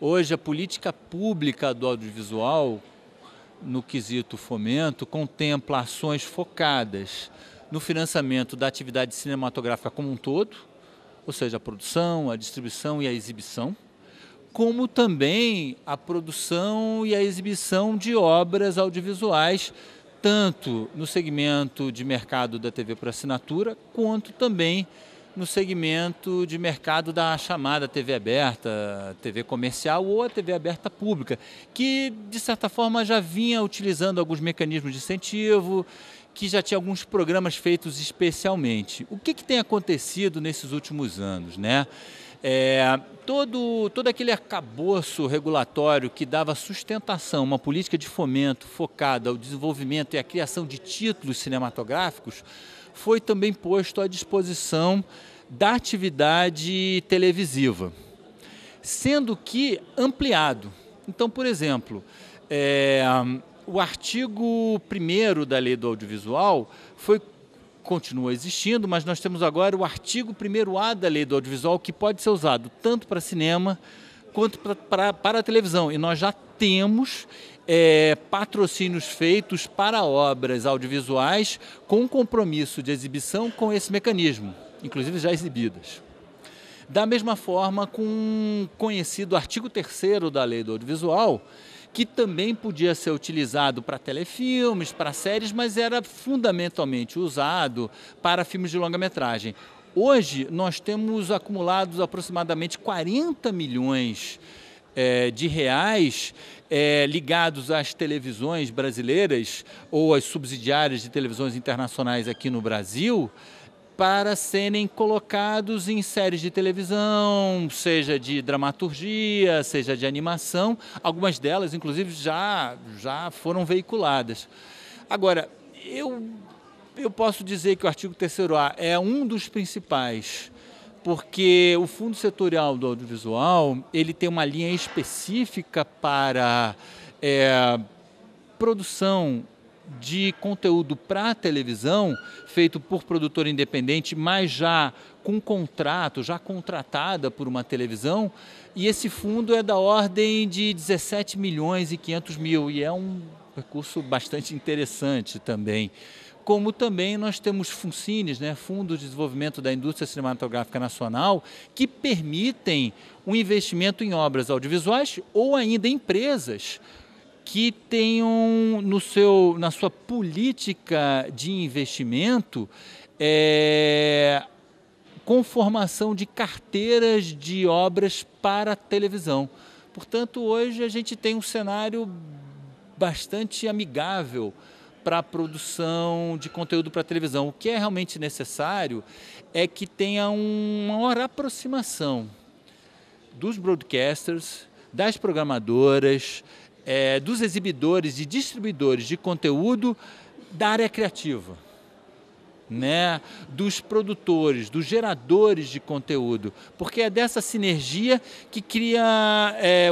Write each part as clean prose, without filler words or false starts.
Hoje, a política pública do audiovisual, no quesito fomento, contempla ações focadas no financiamento da atividade cinematográfica como um todo, ou seja, a produção, a distribuição e a exibição, como também a produção e a exibição de obras audiovisuais, tanto no segmento de mercado da TV por assinatura, quanto também no segmento de mercado da chamada TV aberta, TV comercial ou a TV aberta pública, que de certa forma já vinha utilizando alguns mecanismos de incentivo, que já tinha alguns programas feitos especialmente. O que tem acontecido nesses últimos anos, né? Todo aquele arcabouço regulatório que dava sustentação a uma política de fomento focada ao desenvolvimento e à criação de títulos cinematográficos foi também posto à disposição da atividade televisiva, sendo que ampliado. Então, por exemplo, o artigo 1º da Lei do Audiovisual continua existindo, mas nós temos agora o artigo 1º-A da Lei do Audiovisual, que pode ser usado tanto para cinema quanto para a televisão. E nós já temos patrocínios feitos para obras audiovisuais com compromisso de exibição com esse mecanismo, inclusive já exibidas. Da mesma forma, com o conhecido artigo 3º da Lei do Audiovisual, que também podia ser utilizado para telefilmes, para séries, mas era fundamentalmente usado para filmes de longa-metragem. Hoje, nós temos acumulados aproximadamente 40 milhões de reais ligados às televisões brasileiras ou às subsidiárias de televisões internacionais aqui no Brasil, para serem colocados em séries de televisão, seja de dramaturgia, seja de animação. Algumas delas, inclusive, já foram veiculadas. Agora, eu posso dizer que o artigo 3º-A é um dos principais, porque o Fundo Setorial do Audiovisual ele tem uma linha específica para produção de conteúdo para a televisão, feito por produtor independente, mas já com contrato, já contratada por uma televisão, e esse fundo é da ordem de 17 milhões e 500 mil, e é um recurso bastante interessante também. Como também nós temos FUNCINES, né, Fundo de Desenvolvimento da Indústria Cinematográfica Nacional, que permitem um investimento em obras audiovisuais ou ainda empresas que tenham na sua política de investimento conformação de carteiras de obras para a televisão. Portanto, hoje a gente tem um cenário bastante amigável para a produção de conteúdo para a televisão. O que é realmente necessário é que tenha uma maior aproximação dos broadcasters, das programadoras, dos exibidores e distribuidores de conteúdo da área criativa, né? Dos produtores, dos geradores de conteúdo, porque é dessa sinergia que cria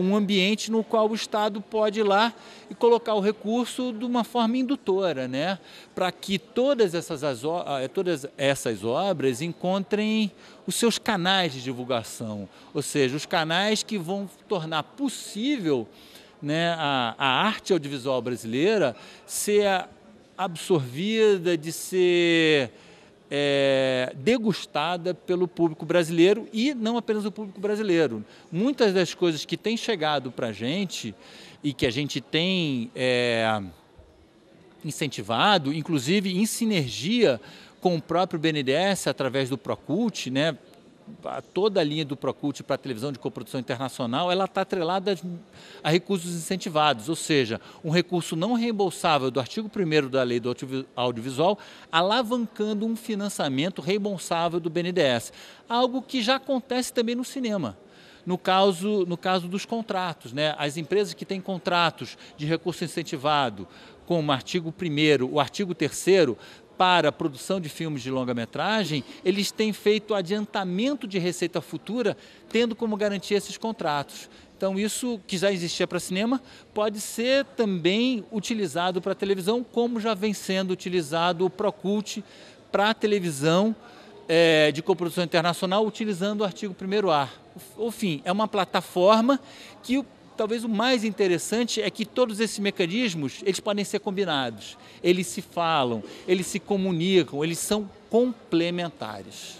um ambiente no qual o Estado pode ir lá e colocar o recurso de uma forma indutora, né? Para que todas essas obras encontrem os seus canais de divulgação, ou seja, os canais que vão tornar possível, né, a arte audiovisual brasileira ser absorvida, de ser degustada pelo público brasileiro e não apenas o público brasileiro. Muitas das coisas que têm chegado para a gente e que a gente tem incentivado, inclusive em sinergia com o próprio BNDES, através do Procult, né? Toda a linha do Procult para a televisão de coprodução internacional, ela está atrelada a recursos incentivados, ou seja, um recurso não reembolsável do artigo 1º da Lei do Audiovisual, alavancando um financiamento reembolsável do BNDES, algo que já acontece também no cinema. No caso dos contratos, né? As empresas que têm contratos de recurso incentivado, como o artigo 1º, o artigo 3º, para a produção de filmes de longa-metragem, eles têm feito adiantamento de receita futura, tendo como garantia esses contratos. Então, isso que já existia para cinema pode ser também utilizado para televisão, como já vem sendo utilizado o Procult para a televisão, de coprodução internacional utilizando o artigo 1º-A. Enfim, é uma plataforma que talvez o mais interessante é que todos esses mecanismos, eles podem ser combinados, eles se falam, eles se comunicam, eles são complementares.